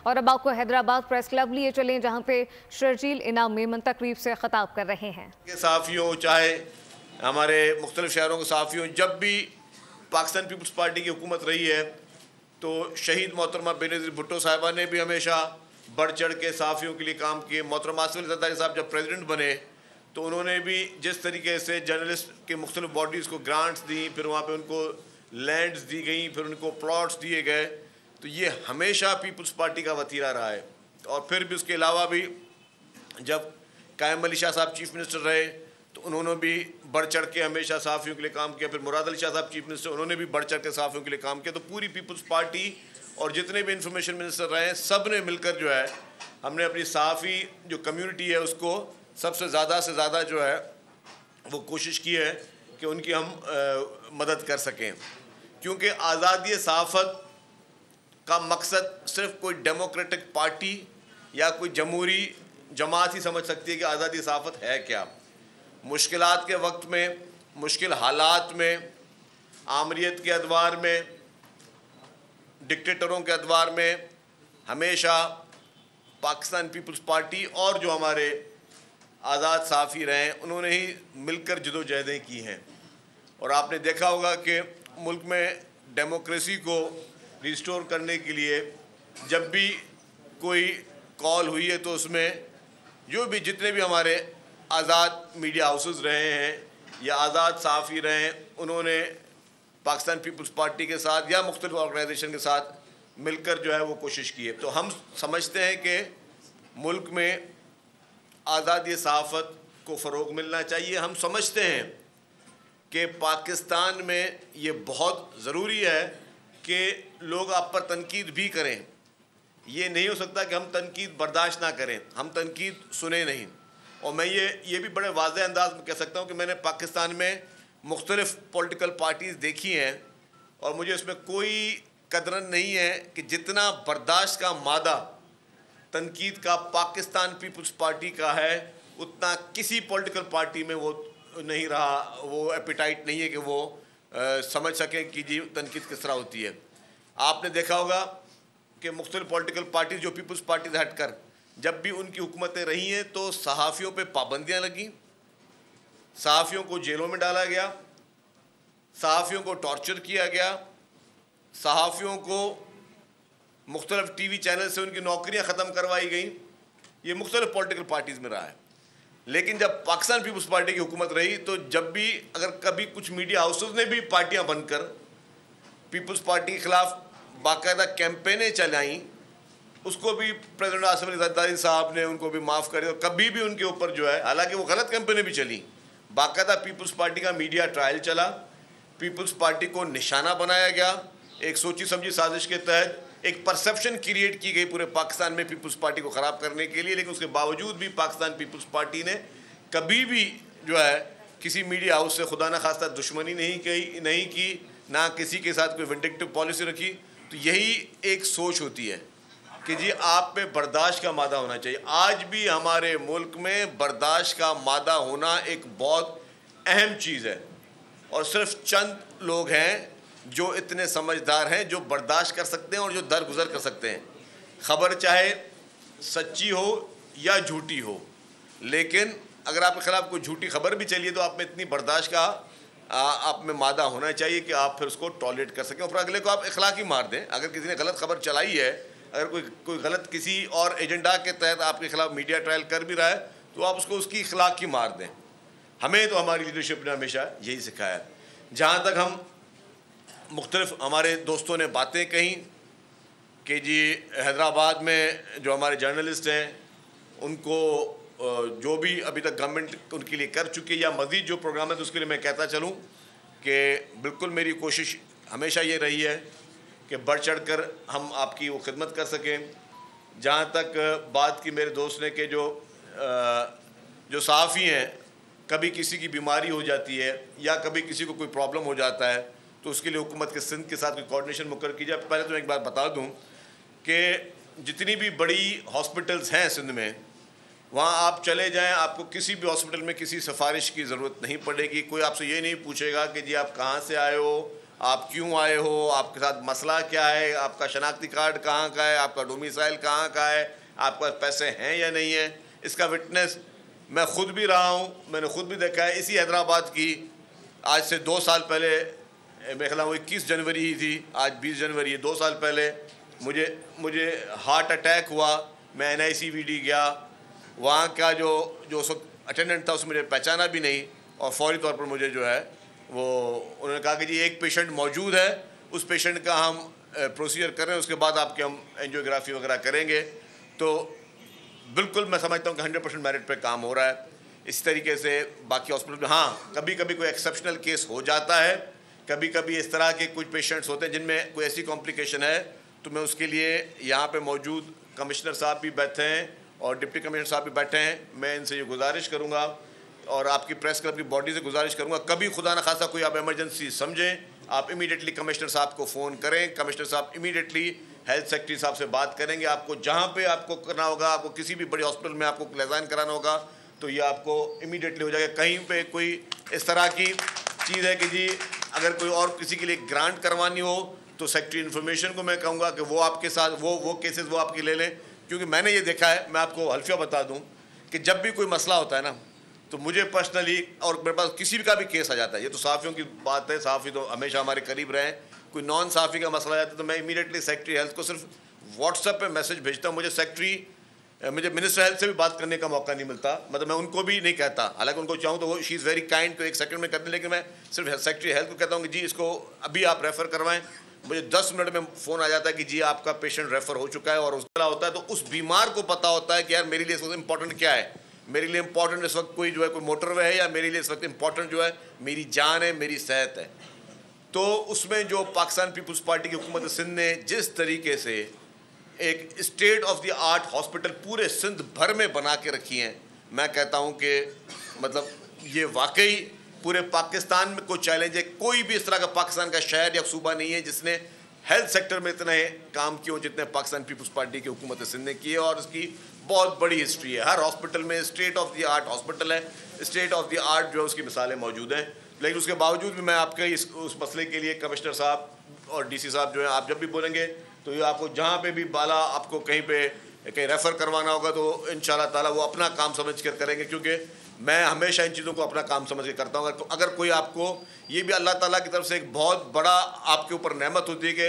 और अब आपको हैदराबाद प्रेस क्लब लिए चलें, जहां पे शर्जील इनाम मेमन तकरीब से खिताब कर रहे हैं। सहाफ़ियों, चाहे हमारे मुख्तलिफ शहरों के सहाफ़ियों, जब भी पाकिस्तान पीपल्स पार्टी की हुकूमत रही है तो शहीद मोहतरमा बेनज़ीर भुट्टो साहिबा ने भी हमेशा बढ़ चढ़ के सहाफ़ियों के लिए काम किए। मोहतरमा आसिफ अली ज़रदारी साहब जब प्रेसिडेंट बने तो उन्होंने भी जिस तरीके से जर्नलिस्ट के मुख्तलिफ बॉडीज़ को ग्रांट्स दी, फिर वहाँ पे उनको लैंड्स दी गई, फिर उनको प्लॉट्स दिए गए, तो ये हमेशा पीपल्स पार्टी का वतीरा रहा है। और फिर भी उसके अलावा भी जब कायम अली शाह साहब चीफ मिनिस्टर रहे तो उन्होंने भी बढ़ चढ़ के हमेशा सहाफ़ियों के लिए काम किया। फिर मुराद अली शाह साहब चीफ मिनिस्टर, उन्होंने भी बढ़ चढ़ के सहाफ़ियों के लिए काम किया। तो पूरी पीपल्स पार्टी और जितने भी इंफॉर्मेशन मिनिस्टर रहे हैं, सब ने मिलकर जो है हमने अपनी सहाफ़ी जो कम्युनिटी है उसको सबसे ज़्यादा से ज़्यादा जो है वो कोशिश की है कि उनकी हम मदद कर सकें, क्योंकि आज़ादी सहाफ़त का मकसद सिर्फ कोई डेमोक्रेटिक पार्टी या कोई जमहूरी जमात ही समझ सकती है कि आज़ादी सहाफ़त है क्या। मुश्किलात के वक्त में, मुश्किल हालात में, आमरीत के अदवार में, डिक्टेटरों के अदवार में हमेशा पाकिस्तान पीपल्स पार्टी और जो हमारे आज़ाद सहाफ़ी रहे हैं उन्होंने ही मिलकर जदोजहदें की हैं। और आपने देखा होगा कि मुल्क में डेमोक्रेसी को रिस्टोर करने के लिए जब भी कोई कॉल हुई है तो उसमें जो भी जितने भी हमारे आज़ाद मीडिया हाउसेस रहे हैं या आज़ाद सहाफ़ी रहे हैं, उन्होंने पाकिस्तान पीपल्स पार्टी के साथ या मुख्तलिफ ऑर्गेनाइजेशन के साथ मिलकर जो है वो कोशिश की है। तो हम समझते हैं कि मुल्क में आज़ादी सहाफ़त को फ़रोग़ मिलना चाहिए। हम समझते हैं कि पाकिस्तान में ये बहुत ज़रूरी है कि लोग आप पर तनकीद भी करें। ये नहीं हो सकता कि हम तनकीद बर्दाश्त ना करें, हम तनकीद सुने नहीं। और मैं ये भी बड़े वाज़ेह अंदाज में कह सकता हूँ कि मैंने पाकिस्तान में मुख्तलिफ़ पॉलिटिकल पार्टीज़ देखी हैं और मुझे इसमें कोई कदरन नहीं है कि जितना बर्दाश्त का मादा तनकीद का पाकिस्तान पीपल्स पार्टी का है उतना किसी पॉलिटिकल पार्टी में वो नहीं रहा, वो एपिटाइट नहीं है कि वो समझ सकें कि जी तनकीद किस तरह होती है। आपने देखा होगा कि मुख्तलिफ पॉलिटिकल पार्टी जो पीपल्स पार्टी से हटकर जब भी उनकी हुकूमतें रही हैं तो सहाफ़ियों पे पाबंदियां लगी, सहाफ़ियों को जेलों में डाला गया, सहाफ़ियों को टॉर्चर किया गया, सहाफ़ियों को मुख्तलिफ टीवी चैनल से उनकी नौकरियां ख़त्म करवाई गई। ये मुख्तलिफ पॉलिटिकल पार्टीज़ में रहा है। लेकिन जब पाकिस्तान पीपल्स पार्टी की हुकूमत रही तो जब भी अगर कभी कुछ मीडिया हाउसेस ने भी पार्टियां बनकर पीपल्स पार्टी के ख़िलाफ़ बाकायदा कैंपेनें चलाईं, उसको भी प्रेसिडेंट आसिफ अली ज़रदारी साहब ने उनको भी माफ़ कर दिया। कभी भी उनके ऊपर जो है, हालांकि वो गलत कैंपेनें भी चली, बाकायदा पीपल्स पार्टी का मीडिया ट्रायल चला, पीपल्स पार्टी को निशाना बनाया गया, एक सोची समझी साजिश के तहत एक परसेप्शन क्रिएट की गई पूरे पाकिस्तान में पीपल्स पार्टी को ख़राब करने के लिए। लेकिन उसके बावजूद भी पाकिस्तान पीपल्स पार्टी ने कभी भी जो है किसी मीडिया हाउस से खुदा न खास्ता दुश्मनी नहीं की, ना किसी के साथ कोई विंडिक्टिव पॉलिसी रखी। तो यही एक सोच होती है कि जी आप पे बर्दाश्त का मादा होना चाहिए। आज भी हमारे मुल्क में बर्दाश्त का मादा होना एक बहुत अहम चीज़ है और सिर्फ चंद लोग हैं जो इतने समझदार हैं, जो बर्दाश्त कर सकते हैं और जो दरगुजर कर सकते हैं। ख़बर चाहे सच्ची हो या झूठी हो, लेकिन अगर आपके ख़िलाफ़ कोई झूठी खबर भी चलिए तो आप में इतनी बर्दाश्त का आप में मादा होना चाहिए कि आप फिर उसको टॉलरेट कर सकें और फिर अगले को आप इखलाकी मार दें। अगर किसी ने गलत खबर चलाई है, अगर कोई गलत किसी और एजेंडा के तहत आपके ख़िलाफ़ मीडिया ट्रायल कर भी रहा है तो आप उसको उसकी इखलाकी मार दें। हमें तो हमारी लीडरशिप ने हमेशा यही सिखाया है। जहाँ तक हम मुख्तलिफ हमारे दोस्तों ने बातें कहीं कि जी हैदराबाद में जो हमारे जर्नलिस्ट हैं उनको जो भी अभी तक गवर्नमेंट उनके लिए कर चुकी है या मज़ीद जो प्रोग्राम है तो उसके लिए मैं कहता चलूँ कि बिल्कुल मेरी कोशिश हमेशा ये रही है कि बढ़ चढ़ कर हम आपकी वो खिदमत कर सकें। जहाँ तक बात की मेरे दोस्त ने कि जो सहाफ़ी हैं कभी किसी की बीमारी हो जाती है या कभी किसी को कोई प्रॉब्लम हो जाता है तो उसके लिए हुकूमत के सिंध के साथ कोई कोऑर्डिनेशन मुकर की जाए। पहले तो मैं एक बात बता दूं कि जितनी भी बड़ी हॉस्पिटल्स हैं सिंध में, वहाँ आप चले जाएं, आपको किसी भी हॉस्पिटल में किसी सिफारिश की ज़रूरत नहीं पड़ेगी। कोई आपसे ये नहीं पूछेगा कि जी आप कहाँ से आए हो, आप क्यों आए हो, आपके साथ मसला क्या है, आपका शनाख्ती कार्ड कहाँ का है, आपका डोमिसाइल कहाँ का है, आपके पास पैसे हैं या नहीं है। इसका विटनेस मैं खुद भी रहा हूँ, मैंने खुद भी देखा है। इसी हैदराबाद की आज से 2 साल पहले, मेरे ख्याल वो 21 जनवरी ही थी, आज 20 जनवरी है, 2 साल पहले मुझे हार्ट अटैक हुआ। मैं NICVD गया, वहाँ का जो उस वक्त अटेंडेंट था उसने मुझे पहचाना भी नहीं और फौरी तौर पर मुझे जो है वो उन्होंने कहा कि जी एक पेशेंट मौजूद है, उस पेशेंट का हम प्रोसीजर कर रहे हैं, उसके बाद आपके हम एंजियोग्राफी वगैरह करेंगे। तो बिल्कुल मैं समझता हूँ कि 100% मेरिट पे काम हो रहा है। इस तरीके से बाकी हॉस्पिटल में हाँ कभी कभी कोई एक्सेप्शनल केस हो जाता है, कभी कभी इस तरह के कुछ पेशेंट्स होते हैं जिनमें कोई ऐसी कॉम्प्लिकेशन है, तो मैं उसके लिए यहाँ पे मौजूद कमिश्नर साहब भी बैठे हैं और डिप्टी कमिश्नर साहब भी बैठे हैं। मैं इनसे ये गुजारिश करूँगा और आपकी प्रेस क्लब की बॉडी से गुजारिश करूँगा, कभी खुदा न खासा कोई आप इमरजेंसी समझें, आप इमीडिएटली कमिश्नर साहब को फ़ोन करें। कमिश्नर साहब इमीडिएटली हेल्थ सेक्रेटरी साहब से बात करेंगे। आपको जहाँ पे आपको करना होगा, आपको किसी भी बड़े हॉस्पिटल में आपको लेज़ाइन कराना होगा तो ये आपको इमीडिएटली हो जाएगा। कहीं पे कोई इस तरह की चीज़ है कि जी अगर कोई और किसी के लिए ग्रांट करवानी हो तो सेक्रेटरी इन्फॉर्मेशन को मैं कहूँगा कि वो आपके साथ वो केसेस वो आपकी ले लें, क्योंकि मैंने ये देखा है। मैं आपको हल्फिया बता दूँ कि जब भी कोई मसला होता है ना तो मुझे पर्सनली और मेरे पास किसी भी का भी केस आ जाता है। ये तो सहाफ़ियों की बात है, सहाफ़ी तो हमेशा हमारे करीब रहे। कोई नॉन सहाफ़ी का मसला आ जाता है तो मैं इमीडिएटली सेक्रेटरी हेल्थ को सिर्फ व्हाट्सएप पे मैसेज भेजता हूँ। मुझे मिनिस्टर हेल्थ से भी बात करने का मौका नहीं मिलता, मतलब मैं उनको भी नहीं कहता, हालांकि उनको चाहूँ तो वो शी इज़ वेरी काइंड तो 1 सेकंड में करते हैं, लेकिन मैं सिर्फ सेक्रेटरी हेल्थ को कहता हूँ कि जी इसको अभी आप रेफ़र करवाएं। मुझे 10 मिनट में फ़ोन आ जाता है कि जी आपका पेशेंट रेफ़र हो चुका है। और उसका होता है तो उस बीमार को पता होता है कि यार मेरे लिए इस वक्त इंपॉर्टेंट क्या है। मेरे लिए इंपॉर्टेंट इस वक्त कोई जो है कोई मोटरवे है, या मेरे लिए इस वक्त इंपॉर्टेंट जो है मेरी जान है, मेरी सेहत है। तो उसमें जो पाकिस्तान पीपल्स पार्टी की हुकूमत सिंध ने जिस तरीके से एक state of the art hospital पूरे सिंध भर में बना के रखी हैं, मैं कहता हूं कि मतलब ये वाकई पूरे पाकिस्तान में कोई चैलेंज है। कोई भी इस तरह का पाकिस्तान का शहर या सूबा नहीं है जिसने हेल्थ सेक्टर में इतने काम किए हों जितने पाकिस्तान पीपल्स पार्टी की हुकूमत सिंध ने किए। और उसकी बहुत बड़ी हिस्ट्री है। हर हॉस्पिटल में state of the art hospital है, स्टेट ऑफ द आर्ट जो है उसकी मिसालें मौजूद हैं। लेकिन उसके बावजूद भी मैं आपके उस मसले के लिए कमिश्नर साहब और DC साहब जो है, आप जब भी बोलेंगे तो ये आपको जहाँ पे भी बाला आपको कहीं रेफ़र करवाना होगा तो इंशाल्लाह ताला वो अपना काम समझ कर करेंगे, क्योंकि मैं हमेशा इन चीज़ों को अपना काम समझ के करता हूँ। अगर कोई आपको ये भी अल्लाह ताला की तरफ से एक बहुत बड़ा आपके ऊपर नेमत होती है कि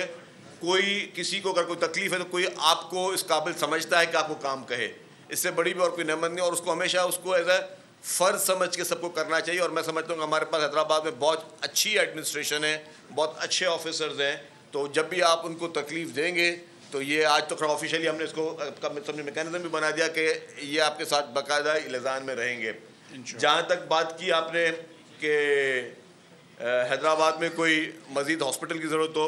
कोई किसी को अगर कोई तकलीफ़ है तो कोई आपको इस काबिल समझता है कि आपको काम कहे, इससे बड़ी भी और कोई नेमत नहीं। और उसको हमेशा उसको एज ए फ़र्ज़ समझ के सबको करना चाहिए। और मैं समझता हूँ कि हमारे पास हैदराबाद में बहुत अच्छी एडमिनिस्ट्रेशन है, बहुत अच्छे ऑफिसर्स हैं। तो जब भी आप उनको तकलीफ़ देंगे तो ये आज तो खड़ा ऑफिशियली हमने इसको सबने मैकेनिज्म भी बना दिया कि ये आपके साथ बाकायदा इल्ज़ाम में रहेंगे। जहाँ तक बात की आपने कि हैदराबाद में कोई मज़ीद हॉस्पिटल की ज़रूरत हो,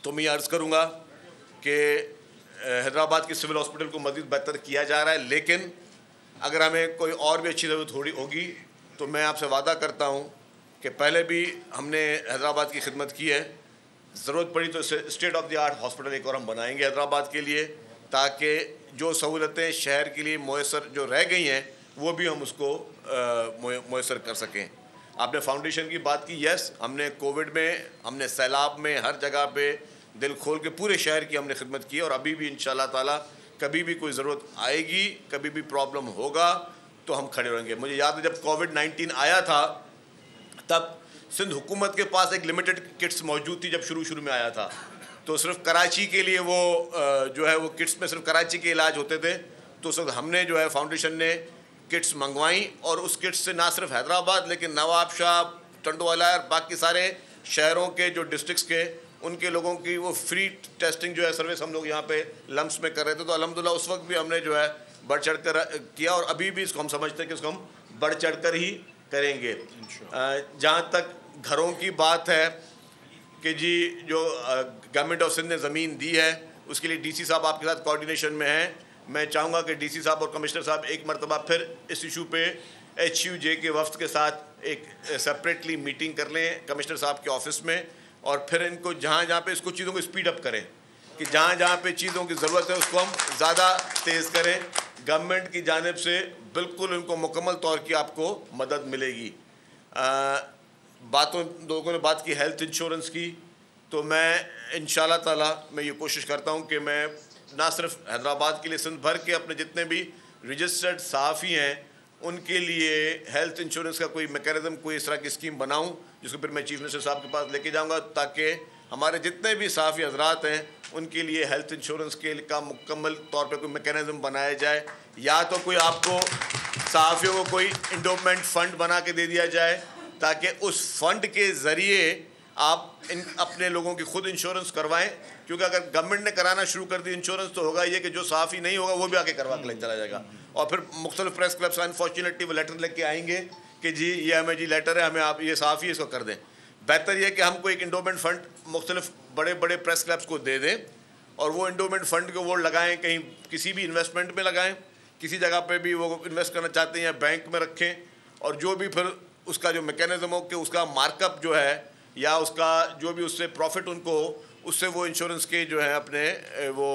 तो मैं अर्ज़ करूँगा कि हैदराबाद के सिविल हॉस्पिटल को मज़ीद बेहतर किया जा रहा है। लेकिन अगर हमें कोई और भी अच्छी ज़रूरत थोड़ी होगी तो मैं आपसे वादा करता हूँ कि पहले भी हमने हैदराबाद की खिदमत की है, ज़रूरत पड़ी तो state of the art hospital एक और हम बनाएंगे हैदराबाद के लिए, ताकि जो सहूलतें शहर के लिए मुयसर जो रह गई हैं वो भी हम उसको मुयसर कर सकें। आपने फाउंडेशन की बात की, यस हमने कोविड में, हमने सैलाब में, हर जगह पे दिल खोल के पूरे शहर की हमने खिदमत की और अभी भी इंशाल्लाह ताला कभी भी कोई ज़रूरत आएगी, कभी भी प्रॉब्लम होगा तो हम खड़े रहेंगे। मुझे याद है जब कोविड-19 आया था तब सिंध हुकूमत के पास एक लिमिटेड किट्स मौजूद थी। जब शुरू में आया था तो सिर्फ कराची के लिए वो जो है वो किट्स में सिर्फ कराची के इलाज होते थे। तो उस वक्त हमने जो है फाउंडेशन ने किट्स मंगवाई और उस किट्स से ना सिर्फ हैदराबाद लेकिन नवाबशाह, टंडवाला, बाकी सारे शहरों के जो डिस्ट्रिक्ट्स के उनके लोगों की वो फ्री टेस्टिंग जो है सर्विस हम लोग यहाँ पे लम्स में कर रहे थे। तो अल्हम्दुलिल्लाह उस वक्त भी हमने जो है बढ़ चढ़ कर किया और अभी भी इसको हम समझते हैं कि इसको हम बढ़ चढ़ कर ही करेंगे। जहाँ तक घरों की बात है कि जी जो गवर्नमेंट ऑफ सिंध ने ज़मीन दी है उसके लिए DC साहब आपके साथ कोऑर्डिनेशन में हैं। मैं चाहूँगा कि DC साहब और कमिश्नर साहब एक मरतबा फिर इस इशू पे HUJ के वफ्द के साथ एक सेपरेटली मीटिंग कर लें कमिश्नर साहब के ऑफिस में और फिर इनको जहाँ पे इसको चीज़ों को स्पीड अप करें कि जहाँ पे चीज़ों की ज़रूरत है उसको हम ज़्यादा तेज़ करें। गवर्नमेंट की जानिब से बिल्कुल इनको मुकम्मल तौर की आपको मदद मिलेगी। लोगों ने बात की हेल्थ इंश्योरेंस की, तो मैं इंशाल्लाह ताला मैं ये कोशिश करता हूँ कि मैं ना सिर्फ हैदराबाद के लिए, सिंध भर के अपने जितने भी रजिस्टर्ड सहाफ़ी हैं उनके लिए हेल्थ इंश्योरेंस का कोई मैकेनिज़्म, कोई इस तरह की स्कीम बनाऊँ जिसको फिर मैं चीफ मिनिस्टर साहब के पास लेके जाऊँगा, ताकि हमारे जितने भी सहाफ़ी हजरात हैं उनके लिए हेल्थ इंश्योरेंस के का मुकम्मल तौर पर कोई मैकेनिज़्म बनाया जाए। या तो कोई आपको सहाफ़ियों को कोई इंडोमेंट फ़ंड बना के दे दिया जाए ताकि उस फंड के ज़रिए आप अपने लोगों की खुद इंश्योरेंस करवाएं, क्योंकि अगर गवर्नमेंट ने कराना शुरू कर दी इंश्योरेंस तो होगा ये कि जो सहाफ़ी नहीं होगा वो भी आके करवा के चला जाएगा, और फिर मुख्तलिफ प्रेस क्लब से अनफॉर्चुनेटली वो लेटर लेके आएंगे कि जी ये हमें जी लेटर है, हमें आप ये सहाफ़ी इसको कर दें। बेहतर यह कि हम कोई एक इंडोमेंट फ़ंड मुख्तलिफ बड़े बड़े प्रेस क्लब्स को दे दें और वो इंडोमेंट फ़ंड को वो लगाएँ, कहीं किसी भी इन्वेस्टमेंट में लगाएँ, किसी जगह पे भी वो इन्वेस्ट करना चाहते हैं या बैंक में रखें, और जो भी फिर उसका जो मैकेनिज़्म हो कि उसका मार्कअप जो है या उसका जो भी उससे प्रॉफिट उनको उससे वो इंश्योरेंस के जो है अपने वो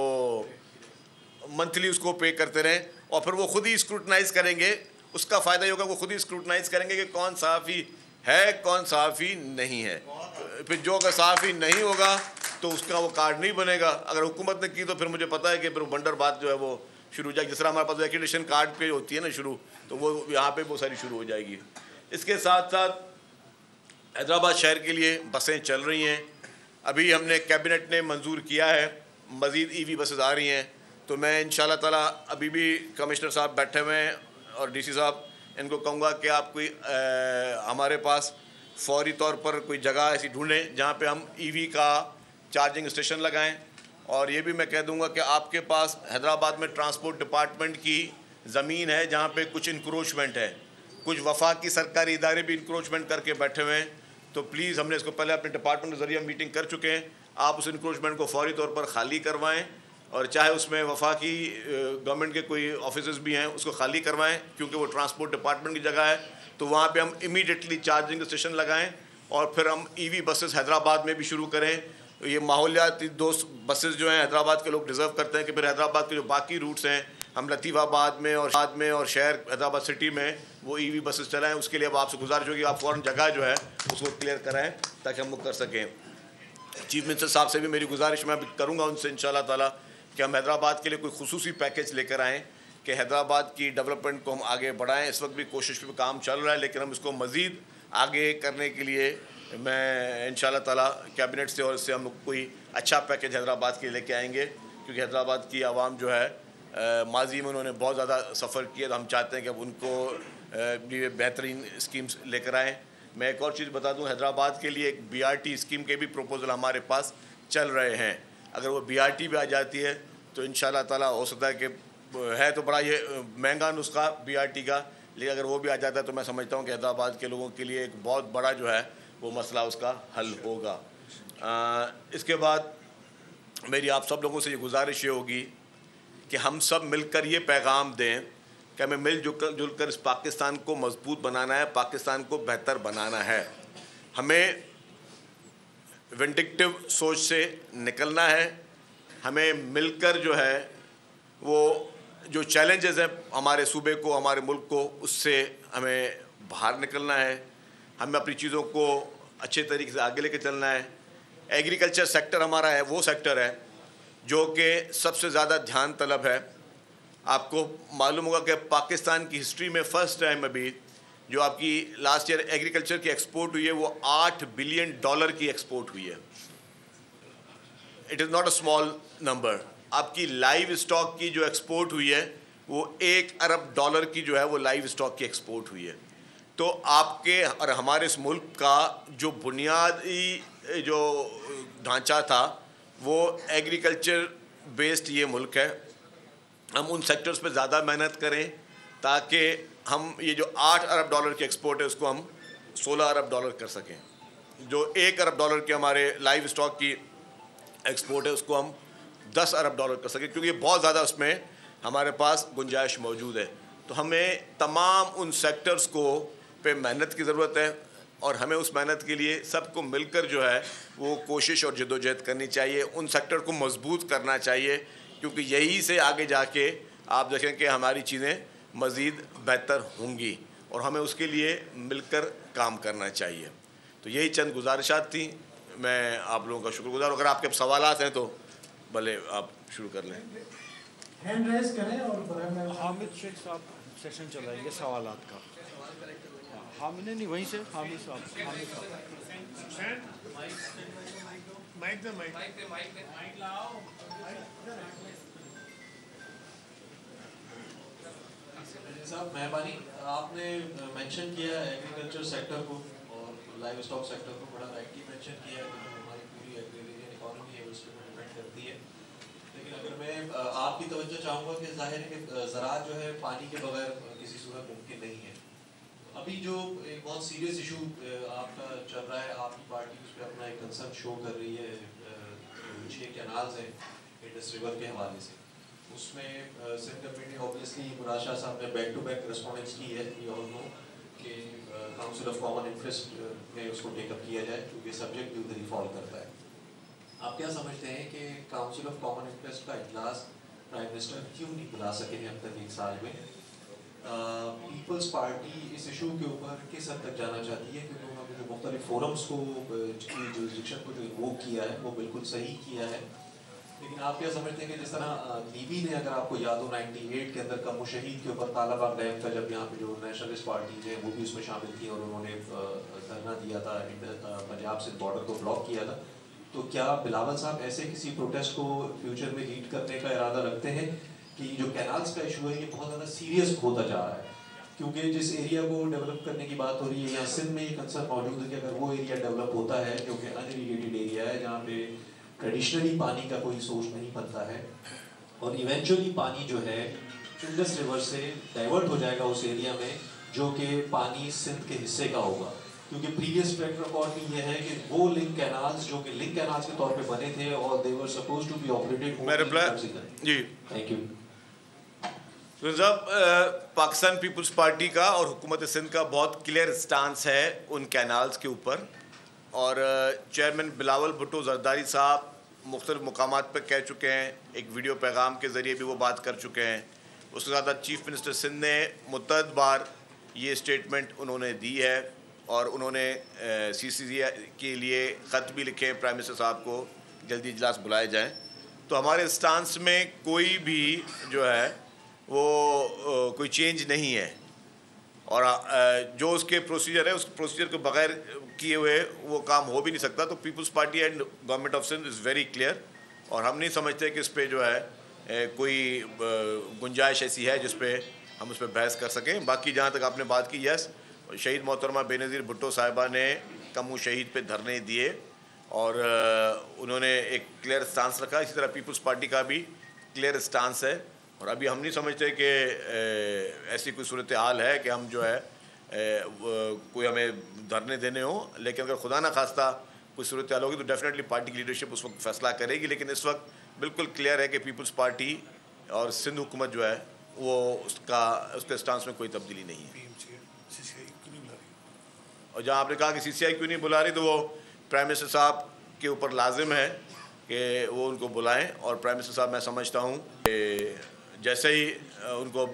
मंथली उसको पे करते रहें, और फिर वो खुद ही स्क्रूटनाइज़ करेंगे। उसका फ़ायदा ये होगा वो खुद ही स्क्रूटनाइज़ करेंगे कि कौन सहाफ़ी है कौन सहाफ़ी नहीं है। फिर जो अगर सहाफ़ी नहीं होगा तो उसका वो कार्ड नहीं बनेगा। अगर हुकूमत ने की तो फिर मुझे पता है कि फिर बंडर बात जो है वो शुरू हो जाएगी। जिस तरह हमारे पास एक्रेडिटेशन कार्ड पे होती है ना शुरू, तो वो यहाँ पे वो सारी शुरू हो जाएगी। इसके साथ साथ हैदराबाद शहर के लिए बसें चल रही हैं। अभी हमने कैबिनेट ने मंजूर किया है मज़ीद EV बसेस आ रही हैं, तो मैं इंशाल्लाह ताला अभी भी कमिश्नर साहब बैठे हुए हैं और DC साहब, इनको कहूँगा कि आप कोई हमारे पास फौरी तौर पर कोई जगह ऐसी ढूंढें जहाँ पे हम EV का चार्जिंग स्टेशन लगाएं। और ये भी मैं कह दूँगा कि आपके पास हैदराबाद में ट्रांसपोर्ट डिपार्टमेंट की ज़मीन है जहाँ पे कुछ इंक्रोचमेंट है, कुछ वफाकी सरकारी इदारे भी इंक्रोचमेंट करके बैठे हुए हैं, तो प्लीज़ हमने इसको पहले अपने डिपार्टमेंट के ज़रिए मीटिंग कर चुके हैं, आप उस इंक्रोचमेंट को फौरी तौर पर खाली करवाएं, और चाहे उसमें वफाकी गवर्नमेंट के कोई ऑफिसेज भी हैं उसको खाली करवाएं, क्योंकि वो ट्रांसपोर्ट डिपार्टमेंट की जगह है, तो वहाँ पे हम इमीडिएटली चार्जिंग स्टेशन लगाएं और फिर हम EV बसेस हैदराबाद में भी शुरू करें। ये माहौलियाती दोस्त बसेस जो हैं हैदराबाद के लोग डिज़र्व करते हैं कि फिर हैदराबाद के जो बाकी रूट्स हैं हम लतीफ़ाबाद में और शहर हैदराबाद सिटी में वो EV बसेस चलाएं। उसके लिए अब आपसे गुजारिश होगी आप फ़ौरन जगह जो है उसको क्लियर कराएं ताकि हम वो कर सकें। चीफ मिनिस्टर साहब से भी मेरी गुजारिश मैं करूँगा उनसे इंशाल्लाह ताला कि हम हैदराबाद के लिए कोई खुसूसी पैकेज लेकर आएँ कि हैदराबाद की डेवलपमेंट को हम आगे बढ़ाएँ। इस वक्त भी कोशिश पे काम चल रहा है, लेकिन हम इसको मज़ीद आगे करने के लिए मैं इंशाल्लाह ताला कैबिनेट से और इससे हम कोई अच्छा पैकेज हैदराबाद के लेके आएंगे, क्योंकि हैदराबाद की आवाम जो है माजी में उन्होंने बहुत ज़्यादा सफ़र किया, तो हम चाहते हैं कि अब उनको लिए बेहतरीन स्कीम्स लेकर आएँ। मैं एक और चीज़ बता दूं, हैदराबाद के लिए एक BRT स्कीम के भी प्रपोज़ल हमारे पास चल रहे हैं। अगर वो BRT भी आ जाती है तो इंशाल्लाह ताला हो सकता है कि है तो बड़ा ये महंगा नुस्खा BRT का, लेकिन अगर वो भी आ जाता है तो मैं समझता हूँ कि हैदराबाद के लोगों के लिए एक बहुत बड़ा जो है वो मसला उसका हल होगा। इसके बाद मेरी आप सब लोगों से ये गुजारिश ये होगी कि हम सब मिलकर ये पैगाम दें कि हमें मिलजुल कर इस पाकिस्तान को मजबूत बनाना है, पाकिस्तान को बेहतर बनाना है। हमें विंडिक्टिव सोच से निकलना है, हमें मिलकर जो है वो जो चैलेंजेस हैं हमारे सूबे को, हमारे मुल्क को, उससे हमें बाहर निकलना है। हमें अपनी चीज़ों को अच्छे तरीके से आगे लेके चलना है। एग्रीकल्चर सेक्टर हमारा है वो सेक्टर है जो कि सबसे ज़्यादा ध्यान तलब है। आपको मालूम होगा कि पाकिस्तान की हिस्ट्री में फ़र्स्ट टाइम अभी जो आपकी लास्ट ईयर एग्रीकल्चर की एक्सपोर्ट हुई है वो $8 बिलियन की एक्सपोर्ट हुई है। It is not a small number. आपकी लाइव स्टॉक की जो एक्सपोर्ट हुई है वो $1 अरब की जो है वो लाइव स्टॉक की एक्सपोर्ट हुई है। तो आपके और हमारे इस मुल्क का जो बुनियादी जो ढांचा था वो एग्रीकल्चर बेस्ड ये मुल्क है। हम उन सेक्टर्स पे ज़्यादा मेहनत करें ताकि हम ये जो $8 अरब की एक्सपोर्ट है उसको हम $16 अरब कर सकें। जो $1 अरब के हमारे लाइव स्टॉक की एक्सपोर्ट है उसको हम $10 अरब कर सकें, क्योंकि बहुत ज़्यादा उसमें हमारे पास गुंजाइश मौजूद है। तो हमें तमाम उन सेक्टर्स को पे मेहनत की ज़रूरत है और हमें उस मेहनत के लिए सबको मिलकर जो है वो कोशिश और जद्दोजहद करनी चाहिए। उन सेक्टर को मजबूत करना चाहिए, क्योंकि यही से आगे जाके आप देखें कि हमारी चीज़ें मज़ीद बेहतर होंगी और हमें उसके लिए मिलकर काम करना चाहिए। तो यही चंद गुजारिशात थी। मैं आप लोगों का शुक्रगुजार। अगर आपके सवालात हैं तो भले आप शुरू कर लें। हैंड रेज करें और हामिद शेख साहब सेशन चलाएंगे सवालात का। हामिद नहीं, वहीं से हामिद साहब। साहब मेहरबानी, आपने मेंशन किया एग्रीकल्चर सेक्टर को और लाइव स्टॉक सेक्टर को, बड़ा राइटली मेंशन किया है कि हमारी पूरी एग्रीकल्चर इकोनॉमी है उस पर डिपेंड करती है। लेकिन अगर मैं आपकी तवज्जो चाहूँगा कि जाहिर है कि ज़राअत जो है पानी के बगैर किसी सूरत मुमकिन नहीं है। अभी जो एक बहुत सीरियस इशू आपका चल रहा है, आपकी पार्टी उस पर अपना एक कंसर्न शो कर रही है, 6 कैनाल्स हैं इंडस रिवर के हवाले से। उसमें सिंध गवर्नमेंट ने ऑब्वियसली मुराद शाह साहब ने बैक टू बैक रिस्पॉन्स की है, वी ऑल नो कि काउंसिल ऑफ कॉमन इंटरेस्ट में उसको टेकअप किया जाए क्योंकि सब्जेक्ट भी उधर ही फॉल करता है। आप क्या समझते हैं कि काउंसिल ऑफ कॉमन इंटरेस्ट का इजलास प्राइम मिनिस्टर क्यों नहीं बुला सके हैं अब तक 1 साल में? पीपल्स पार्टी इस इशू के ऊपर किस हद तक जाना चाहती है? क्योंकि उन्होंने जो मुख्तलिफ फोरम्स को जुरिस्डिक्शन को जो इन्वोक किया है वो बिल्कुल सही किया है। लेकिन आप क्या समझते हैं कि जिस तरह लीबी ने, अगर आपको याद हो 98 के अंदर कम शहीद के ऊपर तालाबाग डैम था, जब यहाँ पे जो नेशनलिस्ट पार्टीज हैं वो भी उसमें शामिल थी और उन्होंने धरना दिया था, पंजाब से बॉर्डर को ब्लॉक किया था, तो क्या बिलावल साहब ऐसे किसी प्रोटेस्ट को फ्यूचर में लीड करने का इरादा रखते हैं कि जो कैनाल्स का इशू है ये बहुत ज़्यादा सीरियस होता जा रहा है? क्योंकि जिस एरिया को डेवलप करने की बात हो रही है, यहाँ सिंध में ये कंसर्न मौजूद है कि अगर वो एरिया डेवलप होता है जो कि अनइरीगेटेड एरिया है, जहाँ पे ट्रेडिशनली पानी का कोई सोर्स नहीं बनता है, और इवेंचुअली पानी जो है इंडस रिवर से डाइवर्ट हो जाएगा उस एरिया में जो कि पानी सिंध के हिस्से का होगा। क्योंकि प्रीवियस ट्रैक रिकॉर्ड में यह है कि वो लिंक कैनाल्स जो कि लिंक कैनाल्स के तौर पे बने थे और they were supposed to be operated. जी थैंक यू साहब, पाकिस्तान पीपल्स पार्टी का और हुकूमत सिंध का बहुत क्लियर स्टांस है उन कैनाल्स के ऊपर, और चेयरमैन बिलावल भुट्टो जरदारी साहब मुख्तलिफ मुकामात पर कह चुके हैं, एक वीडियो पैगाम के ज़रिए भी वो बात कर चुके हैं। उसके साथ साथ चीफ मिनिस्टर सिंध ने मुतअद्दिद बार ये स्टेटमेंट उन्होंने दी है और उन्होंने CCC के लिए ख़त भी लिखे हैं प्राइम मिनिस्टर साहब को जल्दी इजलास बुलाए जाएं। तो हमारे स्टांस में कोई भी जो है वो कोई चेंज नहीं है, और जो उसके प्रोसीजर है उस प्रोसीजर के बगैर किए हुए वो काम हो भी नहीं सकता। तो Peoples Party and government of Sindh is very clear, और हम नहीं समझते कि इस पर जो है कोई गुंजाइश ऐसी है जिस पे हम उस पर बहस कर सकें। बाकी जहाँ तक आपने बात की, यस, शहीद मोहतरमा बेनज़ीर भुट्टो साहिबा ने कमू शहीद पे धरने दिए और उन्होंने एक क्लियर स्टांस रखा। इसी तरह पीपल्स पार्टी का भी क्लियर स्टांस है, और अभी हम नहीं समझते कि ऐसी कोई सूरत हाल है कि हम जो है कोई हमें धरने देने हो। लेकिन अगर खुदा ना खास्ता कोई सूरत हाल होगी तो डेफिनेटली पार्टी की लीडरशिप उस वक्त फैसला करेगी। लेकिन इस वक्त बिल्कुल क्लियर है कि पीपल्स पार्टी और सिंध हुकूमत जो है वो उसके स्टांस में कोई तब्दीली नहीं है। और जहाँ आपने कहा कि CCI क्यों नहीं बुला रही, तो वो प्राइम मिनिस्टर साहब के ऊपर लाजिम है कि वो उनको बुलाएं, और प्राइम मिनिस्टर साहब मैं समझता हूँ कि जैसे ही उनको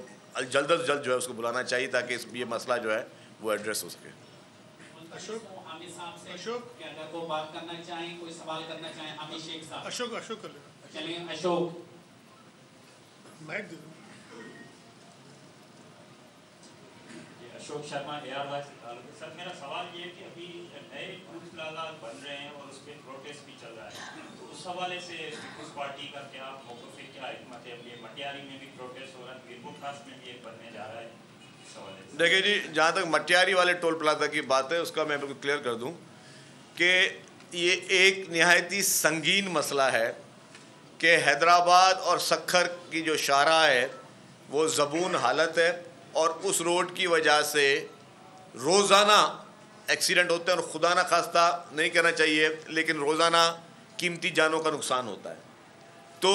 जल्द अज जल्द जो है उसको बुलाना चाहिए ताकि ये मसला जो है वो एड्रेस हो सके। अशोक अगर वो बात करना चाहें, कोई सवाल करना चाहें, हामिद शेख साहब। अशोक कर लेना। चलिए अशोक, माइक दे दो। अशोक शर्मा AR सर, मेरा सवाल ये है कि अभी नए टूरिस्ट प्लाजा बन रहे हैं और उस पर प्रोटेस्ट भी चल रहा है, तो उस हवाले से पीपल्स पार्टी का क्या मौक़िफ़ है, क्या हिकमत है? अभी मटियारी में भी प्रोटेस्ट हो रहा है, मीरपुर खास में भी एक बनने जा रहा है। इस हवाले से देखिए जी, जहाँ तक मटियारी वाले टोल प्लाजा की बात है उसका मैं बिल्कुल क्लियर कर दूँ कि ये एक नहायती संगीन मसला है कि हैदराबाद और सक्खर की जो शाहराह है वो ज़बून हालत है, और उस रोड की वजह से रोज़ाना एक्सीडेंट होते हैं, और खुदा ना खास्ता नहीं करना चाहिए लेकिन रोज़ाना कीमती जानों का नुकसान होता है। तो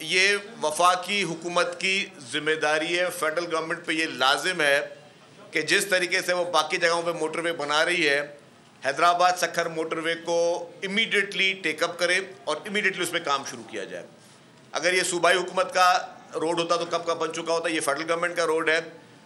ये वफाकी हुकूमत की ज़िम्मेदारी है, फेडरल गवर्नमेंट पे ये लाजिम है कि जिस तरीके से वो बाकी जगहों पे मोटरवे बना रही है, हैदराबाद सक्खर मोटरवे को इमीडिएटली टेकअप करे और इमीडिएटली उस पर काम शुरू किया जाए। अगर ये सूबाई हुकूमत का रोड होता तो कब का बन चुका होता। ये फेडरल गवर्नमेंट का रोड है,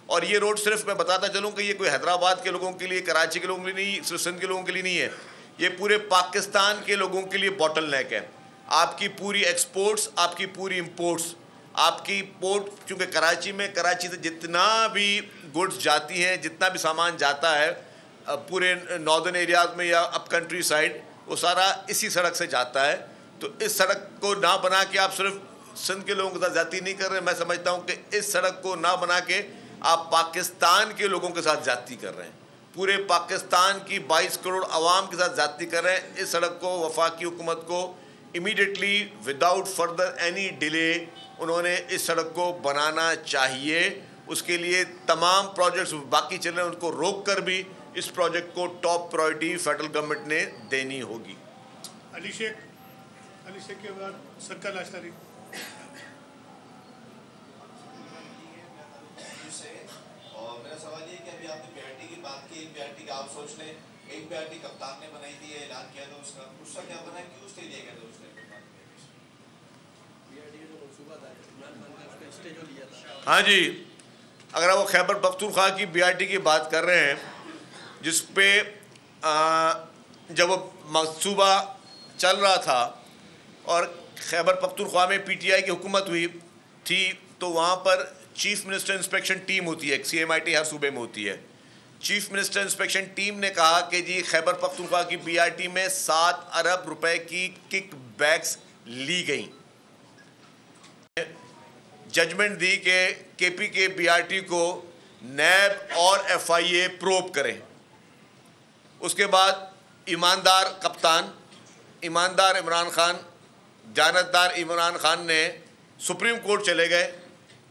और ये रोड सिर्फ मैं बताता चलूँ कि ये कोई हैदराबाद के लोगों के लिए, कराची के लोगों के लिए नहीं, सिर्फ सिंध के लोगों के लिए नहीं है, ये पूरे पाकिस्तान के लोगों के लिए बॉटल नेक है। आपकी पूरी एक्सपोर्ट्स, आपकी पूरी इंपोर्ट्स, आपकी पोर्ट, क्योंकि कराची से जितना भी गुड्स जाती हैं, जितना भी सामान जाता है पूरे नॉर्दर्न एरियाज में या अप कंट्री साइड, वो सारा इसी सड़क से जाता है। तो इस सड़क को ना बना के आप सिर्फ सिंध के लोगों के साथ ज्यादती नहीं कर रहे। मैं समझता हूँ कि इस सड़क को ना बना के आप पाकिस्तान के लोगों के साथ ज्यादती कर रहे हैं, पूरे पाकिस्तान की 22 करोड़ आवाम के साथ ज्यादती कर रहे हैं। इस सड़क को वफाकी हुकूमत को immediately without further any delay उन्होंने इस सड़क को बनाना चाहिए। उसके लिए तमाम प्रोजेक्ट्स बाकी चल रहे हैं, उनको रोक कर भी इस प्रोजेक्ट को टॉप प्रायोरिटी फेडरल गवर्नमेंट ने देनी होगी। अली शेख के बाद सक्का लाशदारी। और मेरा सवाल ये कि अभी आपने पीआरटी की बात की, एक पीआरटी का आप सोच लें, एक पीआरटी कप्तान ने बनाई थी, ऐलान किया था उसका क्या बना, क्यों स्टे लिया गया था उसने? हाँ जी, अगर वो खैबर पख्तूनख्वा की बीआरटी की बात कर रहे हैं, जिस पे जब वो मंसूबा चल रहा था और खैबर पख्तूनख्वा में पीटीआई की हुकूमत हुई थी, तो वहाँ पर चीफ मिनिस्टर इंस्पेक्शन टीम होती है, CMIT हर सूबे में होती है। चीफ मिनिस्टर इंस्पेक्शन टीम ने कहा कि जी खैबर पख्तूनख्वा की बीआरटी में 7 अरब रुपए की किक बैक्स ली गई। जजमेंट दी कि KPK बीआरटी को नैब और FIA प्रोब करें। उसके बाद ईमानदार कप्तान, ईमानदार इमरान खान, जानतदार इमरान खान ने सुप्रीम कोर्ट चले गए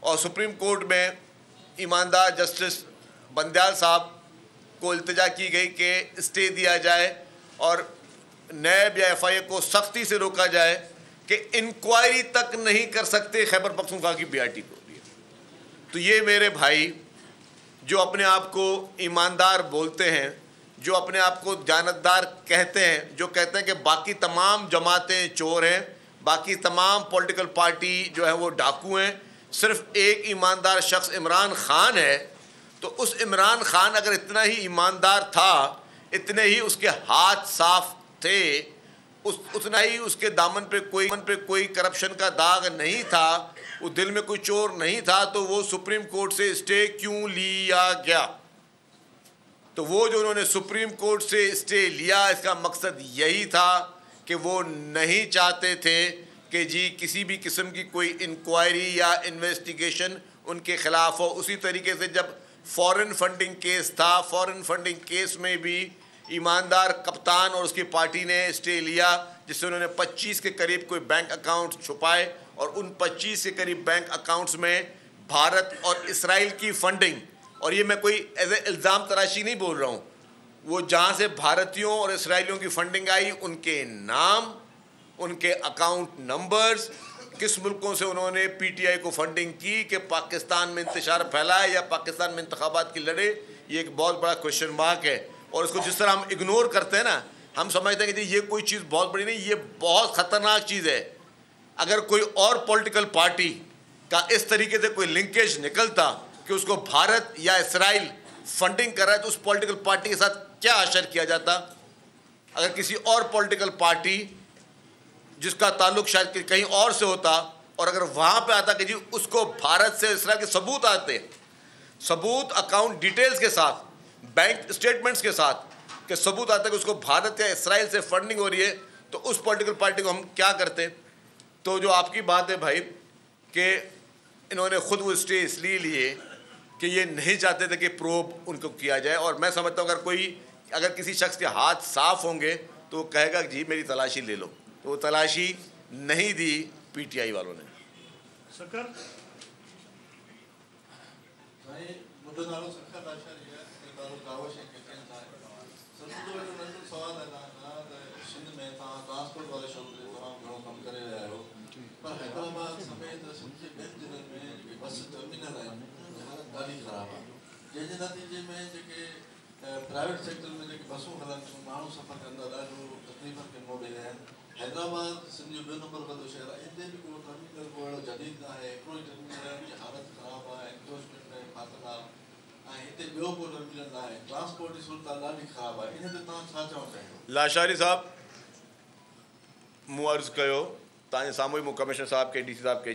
और सुप्रीम कोर्ट में ईमानदार जस्टिस बंदयाल साहब को इल्तिजा की गई कि स्टे दिया जाए और नैब या FIA को सख्ती से रोका जाए कि इंक्वायरी तक नहीं कर सकते खैबर पख्तूनख्वा की बीआरटी को। तो ये मेरे भाई जो अपने आप को ईमानदार बोलते हैं, जो अपने आप को जानतदार कहते हैं, जो कहते हैं कि बाकी तमाम जमातें चोर हैं, बाकी तमाम पॉलिटिकल पार्टी जो है वो डाकू हैं, सिर्फ एक ईमानदार शख्स इमरान खान है, तो उस इमरान खान अगर इतना ही ईमानदार था, इतने ही उसके हाथ साफ थे, उतना ही उसके दामन पे कोई करप्शन का दाग नहीं था, वो दिल में कोई चोर नहीं था, तो वो सुप्रीम कोर्ट से स्टे क्यों लिया गया? तो वो जो उन्होंने सुप्रीम कोर्ट से स्टे लिया, इसका मकसद यही था कि वो नहीं चाहते थे कि जी किसी भी किस्म की कोई इंक्वायरी या इन्वेस्टिगेशन उनके खिलाफ हो। उसी तरीके से जब फॉरेन फंडिंग केस था, फॉरेन फंडिंग केस में भी ईमानदार कप्तान और उसकी पार्टी ने स्टे लिया, जिससे उन्होंने 25 के करीब कोई बैंक अकाउंट छुपाए और उन 25 के करीब बैंक अकाउंट्स में भारत और इसराइल की फंडिंग, और ये मैं कोई एज ए इल्ज़ाम तराशी नहीं बोल रहा हूँ, वो जहाँ से भारतीयों और इसराइलियों की फंडिंग आई, उनके नाम, उनके अकाउंट नंबर्स, किस मुल्कों से उन्होंने पीटीआई को फंडिंग की कि पाकिस्तान में इंतशार फैलाए या पाकिस्तान में इंतखाबात की लड़े, ये एक बहुत बड़ा क्वेश्चन मार्क है। और इसको जिस तरह हम इग्नोर करते हैं ना, हम समझते हैं कि ये कोई चीज़ बहुत बड़ी नहीं, ये बहुत ख़तरनाक चीज़ है। अगर कोई और पॉलिटिकल पार्टी का इस तरीके से कोई लिंकेज निकलता कि उसको भारत या इसराइल फंडिंग कर रहा है, तो उस पॉलिटिकल पार्टी के साथ क्या असर किया जाता? अगर किसी और पॉलिटिकल पार्टी जिसका ताल्लुक शायद कहीं और से होता और अगर वहाँ पे आता कि जी उसको भारत से इसराइल के सबूत आते, सबूत अकाउंट डिटेल्स के साथ, बैंक स्टेटमेंट्स के साथ कि सबूत आता कि उसको भारत या इसराइल से फंडिंग हो रही है, तो उस पॉलिटिकल पार्टी को हम क्या करते? तो जो आपकी बात है भाई कि इन्होंने खुद वो स्टे इसलिए लिए कि ये नहीं चाहते थे कि प्रोब उनको किया जाए। और मैं समझता हूँ अगर किसी शख्स के हाथ साफ होंगे तो वो कहेगा जी मेरी तलाशी ले लो, तो वो तलाशी नहीं दी पीटीआई वालों ने। सकर हैदराबाद समेत ॿियनि ज़िलनि में बस टर्मिनल आहिनि, हालत ॾाढी ख़राबु आहे, जंहिंजे नतीजे में जेके प्राइवेट सेक्टर में जेके बसूं हलनि थियूं, माण्हू सफ़र कंदा ॾाढो तकलीफ़नि खे मोड़े रहिया आहिनि। हैदराबाद सिंध जो ॿियो नंबर वॾो शहर आहे, हिते बि को टर्मिनल को अहिड़ो जदीद न आहे, हिकिड़ो ई टर्मिनल आहे, हालत ख़राबु आहे, एंक्रोचमेंट में फाथल आहे। हिते ॿियो को न मिलंदा आहिनि, ट्रांसपोर्ट जी सूरत ॾाढी ख़राबु आहे, इन ते तव्हां छा चवणु चाहियो? लाशारी साहब मूं अर्ज़ु कयो तव्हांजे साम्हूं ई मूं कमिश्नर साहब के DC साहब के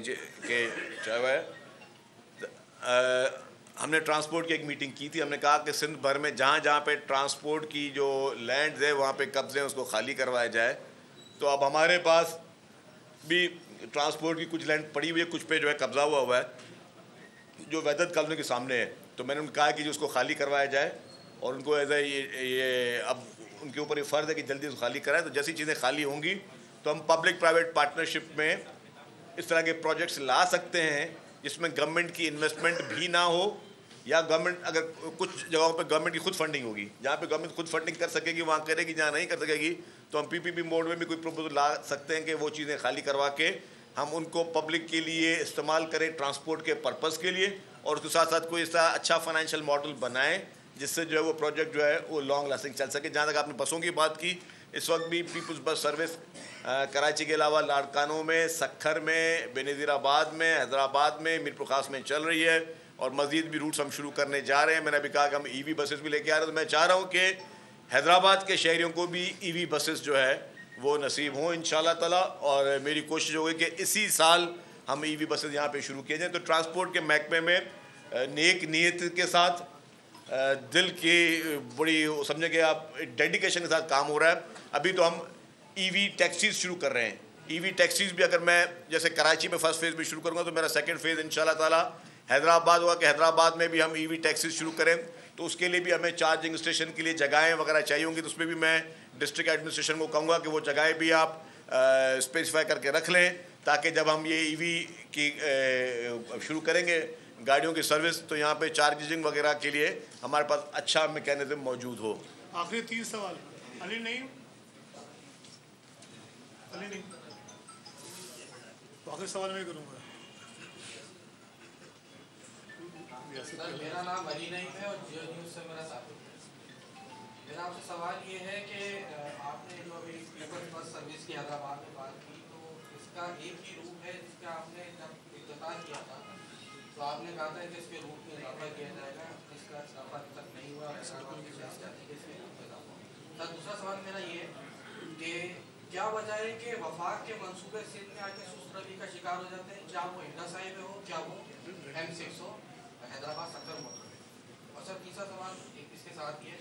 चयो है, हमने ट्रांसपोर्ट की एक मीटिंग की थी। हमने कहा कि सिंध भर में जहाँ जहाँ पे ट्रांसपोर्ट की जो लैंड्स है वहाँ पे कब्जे हैं उसको खाली करवाया जाए। तो अब हमारे पास भी ट्रांसपोर्ट की कुछ लैंड पड़ी हुई है, कुछ पे जो है कब्जा हुआ है जो वैदत कॉलोनी के सामने है। तो मैंने उनको कहा कि जो उसको खाली करवाया जाए और उनको एज ये अब उनके ऊपर ये फ़र्ज़ है कि जल्दी उसको खाली कराएं। तो जैसी चीज़ें खाली होंगी तो हम पब्लिक प्राइवेट पार्टनरशिप में इस तरह के प्रोजेक्ट्स ला सकते हैं जिसमें गवर्नमेंट की इन्वेस्टमेंट भी ना हो, या गवर्नमेंट अगर कुछ जगहों पे गवर्नमेंट की खुद फंडिंग होगी, जहाँ पे गवर्नमेंट खुद फंडिंग कर सकेगी वहाँ करेगी, जहाँ नहीं कर सकेगी तो हम PPP मोड में भी कोई प्रपोजल ला सकते हैं कि वो चीज़ें खाली करवा के हम उनको पब्लिक के लिए इस्तेमाल करें ट्रांसपोर्ट के पर्पज़ के लिए, और उसके साथ साथ कोई ऐसा अच्छा फाइनेंशियल मॉडल बनाएं जिससे जो है वो प्रोजेक्ट जो है वो लॉन्ग लास्टिंग चल सके। जहाँ तक आपने बसों की बात की, इस वक्त भी पीपल्स बस सर्विस कराची के अलावा लाड़कानों में, सखर में, बेनज़ीराबाद में, हैदराबाद में, मीरपुर खास में चल रही है और मज़ीद भी रूट्स हम शुरू करने जा रहे हैं। मैंने अभी कहा कि हम EV बसेस भी लेके आ रहे हैं। तो मैं चाह रहा हूँ कि हैदराबाद के शहरियों को भी EV बसेस जो है वो नसीब हों इंशाअल्लाह ताला, और मेरी कोशिश होगी कि इसी साल हम EV बसेस यहाँ पे शुरू किए जाएँ। तो ट्रांसपोर्ट के महकमे में नेक नीयत के साथ, दिल की बड़ी समझे कि आप डेडिकेशन के साथ काम हो रहा है। अभी तो हम EV टैक्सीज़ शुरू कर रहे हैं। EV टैक्सीज़ भी अगर मैं जैसे कराची में फर्स्ट फेज़ भी शुरू करूँगा तो मेरा सेकंड फेज़ इंशाअल्लाह ताला हैदराबाद होगा कि हैदराबाद में भी हम EV टैक्सीज़ शुरू करें। तो उसके लिए भी हमें चार्जिंग स्टेशन के लिए जगहें वगैरह चाहिए होंगी, तो उसमें भी मैं डिस्ट्रिक्ट एडमिनिस्ट्रेशन को कहूँगा कि वो जगहें भी आप स्पेसिफाई करके रख लें, ताकि जब हम ये EV की शुरू करेंगे गाड़ियों की सर्विस तो यहाँ पे चार्जिंग वगैरह के लिए हमारे पास अच्छा मैकेनिज्म मौजूद हो। आखिरी 3 सवाल। अली नहीं, तो आखिरी सवाल मैं करूँगा। सर मेरा नाम अली नईम है और जियो न्यूज़ से मेरा साथी। मेरा आपसे सवाल ये है कि आपने जो अभी पीपल्स बस सर्विस की हैदराबाद में बात की, तो इसका एक ही रूट है जिसका आपने जब इफ्तिताह किया था तो आपने कहा था कि इसके रूट में इजाफा किया जाएगा, इसका इजाफा अभी तक नहीं हुआ। सर दूसरा सवाल मेरा ये है कि क्या वजह है कि वफाक के मंसूबे सिंध में आके सुस्त रवि का शिकार हो जाते हैं, क्या वो इंडसाई में हो, क्या वो M6 हो, हैदराबाद सखर मोटर। और सर तीसरा सवाल इसके साथ ये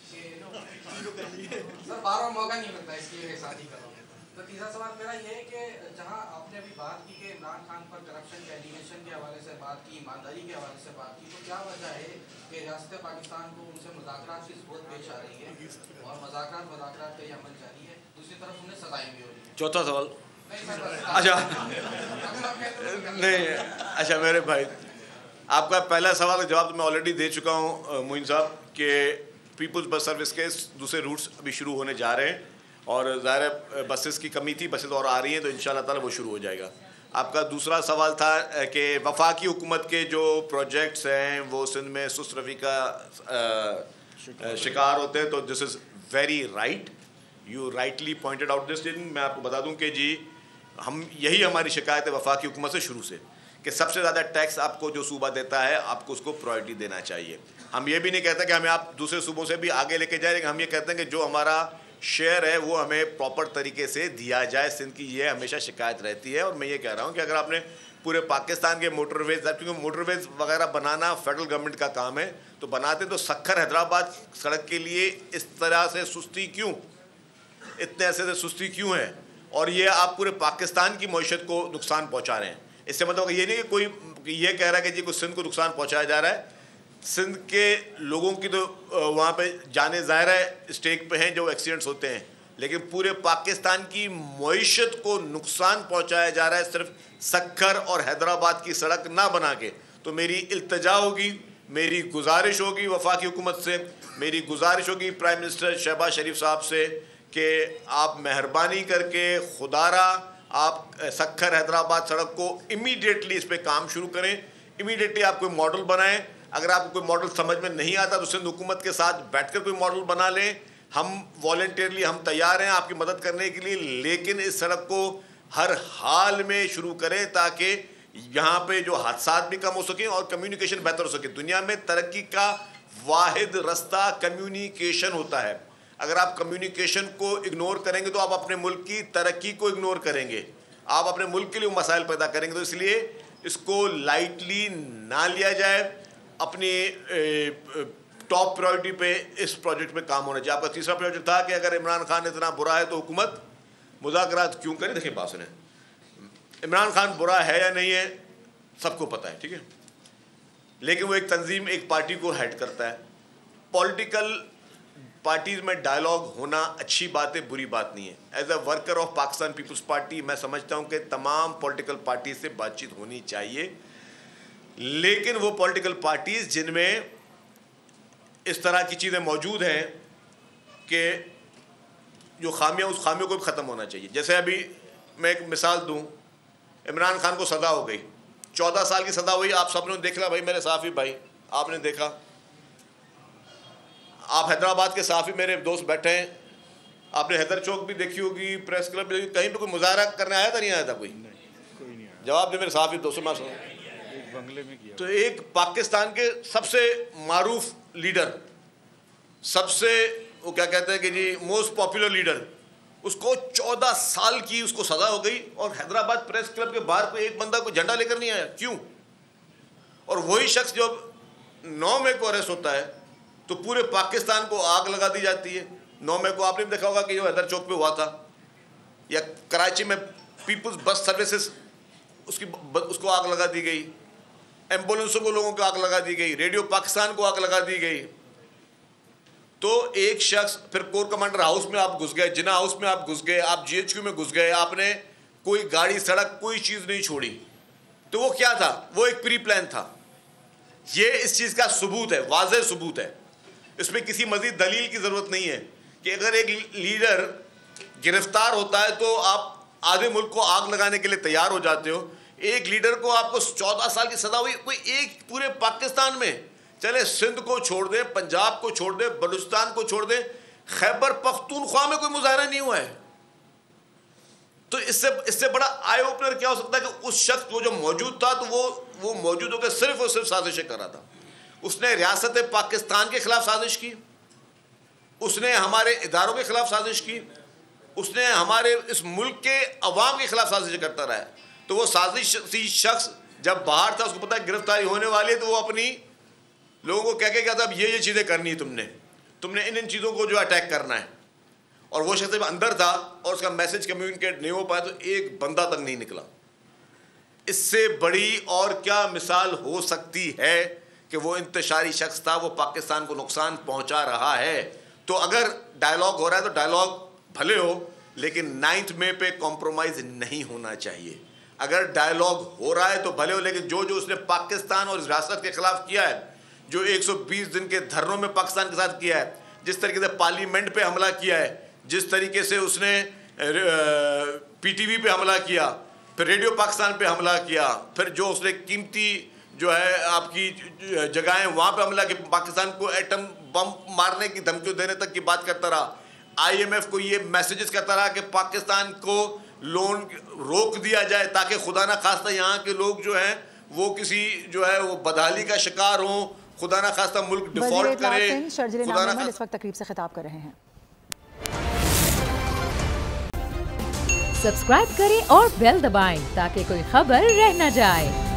कि सर बार मौका नहीं मिलता इसके साथ ही कर रहा हूँ। तो तीसरा सवाल मेरा ये है कि जहाँ आपने अभी बात की कि इमरान खान पर करप्शन के एलिगेशन के हवाले से बात की, ईमानदारी के हवाले से बात की, तो क्या वजह है कि रियासत पाकिस्तान को उनसे मुज़ाकरात की ज़रूरत पेश आ रही है और मुज़ाकरात का ये अमल जारी है, दूसरी तरफ उन्हें सजाएं भी हो रही है? चौथा सवाल। अच्छा नहीं, अच्छा मेरे भाई, आपका पहला सवाल का जवाब तो मैं ऑलरेडी दे चुका हूँ मोइन साहब कि पीपल्स बस सर्विस के दूसरे रूट्स अभी शुरू होने जा रहे हैं और ज़ाहिर बसेस की कमी थी, बसेस और आ रही हैं तो इंशाअल्लाह ताला वो शुरू हो जाएगा। आपका दूसरा सवाल था कि वफाकी हुकूमत के जो प्रोजेक्ट्स हैं वो सिंध में सुस्त रवि का शिकार होते हैं, तो this is very right, you rightly pointed out this. मैं आपको बता दूं कि जी हम यही हमारी शिकायत है वफाकी हुकूमत से शुरू से कि सबसे ज़्यादा टैक्स आपको जो सूबा देता है आपको उसको प्रायोरिटी देना चाहिए। हम ये भी नहीं कहते कि हमें आप दूसरे सूबों से भी आगे लेके जाएंगे, हम ये कहते हैं कि जो हमारा शेयर है वो हमें प्रॉपर तरीके से दिया जाए। सिंध की ये हमेशा शिकायत रहती है और मैं ये कह रहा हूँ कि अगर आपने पूरे पाकिस्तान के मोटरवेज, क्योंकि मोटरवेज वगैरह बनाना फेडरल गवर्नमेंट का काम है, तो बनाते तो सखर हैदराबाद सड़क के लिए इस तरह से सुस्ती क्यों, इतने ऐसे से सुस्ती क्यों है, और ये आप पूरे पाकिस्तान की मईशत को नुकसान पहुँचा रहे हैं। इससे मतलब ये नहीं कि कोई ये कह रहा है कि जी कुछ सिंध को नुकसान पहुँचाया जा रहा है। सिंध के लोगों की तो वहाँ पे जाने ज़ाहिर है स्टेक पे हैं जो एक्सीडेंट्स होते हैं, लेकिन पूरे पाकिस्तान की मईशत को नुकसान पहुँचाया जा रहा है सिर्फ सखर और हैदराबाद की सड़क ना बना के। तो मेरी इल्तिजा होगी, मेरी गुजारिश होगी वफाकी हुकूमत से, मेरी गुजारिश होगी प्राइम मिनिस्टर शहबाज शरीफ साहब से कि आप मेहरबानी करके खुदारा आप सखर हैदराबाद सड़क को इमीडिएटली इस पर काम शुरू करें, इमीडिएटली आप कोई मॉडल बनाएं। अगर आपको कोई मॉडल समझ में नहीं आता तो सिंध हुकूमत के साथ बैठकर कोई मॉडल बना लें। हम वॉलंटियरली हम तैयार हैं आपकी मदद करने के लिए, लेकिन इस सड़क को हर हाल में शुरू करें ताकि यहाँ पे जो हादसा भी कम हो सके और कम्युनिकेशन बेहतर हो सके। दुनिया में तरक्की का वाहिद रास्ता कम्युनिकेशन होता है। अगर आप कम्युनिकेशन को इग्नोर करेंगे तो आप अपने मुल्क की तरक्की को इग्नोर करेंगे, आप अपने मुल्क के लिए मसाइल पैदा करेंगे। तो इसलिए इसको लाइटली ना लिया जाए, अपनी टॉप प्रायोरिटी पे इस प्रोजेक्ट में काम होना चाहिए। आपका तीसरा प्रोजेक्ट था कि अगर इमरान खान इतना बुरा है तो हुकूमत मुज़ाकरात क्यों करे। देखिए बात सुने, इमरान खान बुरा है या नहीं है सबको पता है, ठीक है, लेकिन वो एक तंजीम, एक पार्टी को हेड करता है। पॉलिटिकल पार्टीज में डायलॉग होना अच्छी बात है, बुरी बात नहीं है। As a worker of Pakistan Peoples Party मैं समझता हूँ कि तमाम पॉलिटिकल पार्टी से बातचीत होनी चाहिए, लेकिन वो पॉलिटिकल पार्टीज जिनमें इस तरह की चीज़ें मौजूद हैं कि जो खामियां, उस खामियों को भी ख़त्म होना चाहिए। जैसे अभी मैं एक मिसाल दूं, इमरान खान को सज़ा हो गई, 14 साल की सज़ा हुई, आप सबने देख लिया भाई, मेरे साफ़ी भाई आपने देखा, आप हैदराबाद के साफ़ी मेरे दोस्त बैठे हैं, आपने हैदर चौक भी देखी होगी, प्रेस क्लब भी, कहीं पे कोई मुजाहरा करने आया था नहीं आया था कोई? कोई नहीं आया। जवाब दे मेरे साफ़ी दोस्तों। मैं एक बंगले में किया। तो एक पाकिस्तान के सबसे मारूफ लीडर, सबसे वो क्या कहते हैं कि जी मोस्ट पॉपुलर लीडर, उसको 14 साल की उसको सजा हो गई और हैदराबाद प्रेस क्लब के बाहर कोई एक बंदा कोई झंडा लेकर नहीं आया, क्यों? और वही शख्स जब 9 मई को अरेस्ट होता है तो पूरे पाकिस्तान को आग लगा दी जाती है। 9 मई को आपने भी देखा होगा कि जो हैदर चौक पे हुआ था, या कराची में पीपल्स बस सर्विसेज उसको आग लगा दी गई, एम्बुलेंसों को लोगों को आग लगा दी गई, रेडियो पाकिस्तान को आग लगा दी गई। तो एक शख्स, फिर कोर कमांडर हाउस में आप घुस गए, जिना हाउस में आप घुस गए, आप GHQ में घुस गए, आपने कोई गाड़ी सड़क कोई चीज़ नहीं छोड़ी। तो वो क्या था? वो एक प्री प्लान था। ये इस चीज़ का सबूत है, वाज़ेह सबूत है, इसमें किसी मजीद दलील की ज़रूरत नहीं है कि अगर एक लीडर गिरफ्तार होता है तो आप आधे मुल्क को आग लगाने के लिए तैयार हो जाते हो। एक लीडर को आपको 14 साल की सज़ा हुई, कोई एक पूरे पाकिस्तान में, चले सिंध को छोड़ दें, पंजाब को छोड़ दें, बलूचिस्तान को छोड़ दें, खैबर पख्तूनख्वा में कोई मुजाहरा नहीं हुआ है। तो इससे बड़ा आई ओपनर क्या हो सकता है कि उस शख्स को जो मौजूद था तो वो मौजूद होकर सिर्फ और सिर्फ साजिशें कर रहा था। उसने रियासत पाकिस्तान के खिलाफ साजिश की, उसने हमारे इदारों के खिलाफ साजिश की, उसने हमारे इस मुल्क के अवाम के खिलाफ साजिश करता रहा है। तो वो साजिशी शख्स जब बाहर था, उसको पता है गिरफ्तारी होने वाली है, तो वो अपनी लोगों को कह के क्या था, अब ये चीज़ें करनी है, तुमने इन चीज़ों को जो अटैक करना है। और वो शख्स जब अंदर था और उसका मैसेज कम्युनिकेट नहीं हो पाया तो एक बंदा तक नहीं निकला। इससे बड़ी और क्या मिसाल हो सकती है कि वो इंतशारी शख्स था, वो पाकिस्तान को नुकसान पहुंचा रहा है। तो अगर डायलॉग हो रहा है तो डायलॉग भले हो, लेकिन 9 मई पे कॉम्प्रोमाइज़ नहीं होना चाहिए। अगर डायलॉग हो रहा है तो भले हो, लेकिन जो उसने पाकिस्तान और इस रियासत के खिलाफ किया है, जो 120 दिन के धरनों में पाकिस्तान के साथ किया है, जिस तरीके से पार्लियामेंट पे हमला किया है, जिस तरीके से उसने PTV पे हमला किया, फिर रेडियो पाकिस्तान पे हमला किया, फिर जो उसने कीमती जो है आपकी जगहें वहाँ पे हमला किया, पाकिस्तान को एटम बम मारने की धमकी देने तक की बात करता रहा, IMF को ये मैसेजेस करता रहा कि पाकिस्तान को लोन रोक दिया जाए ताकि खुदा ना खास्ता यहाँ के लोग जो हैं वो किसी जो है वो बदहाली का शिकार हों, खुदा ना खास्ता मुल्क डिफॉल्ट करे। इस वक्त तकरीब से खिताब कर रहे हैं। सब्सक्राइब करें और बेल दबाएं ताकि कोई खबर रह न जाए।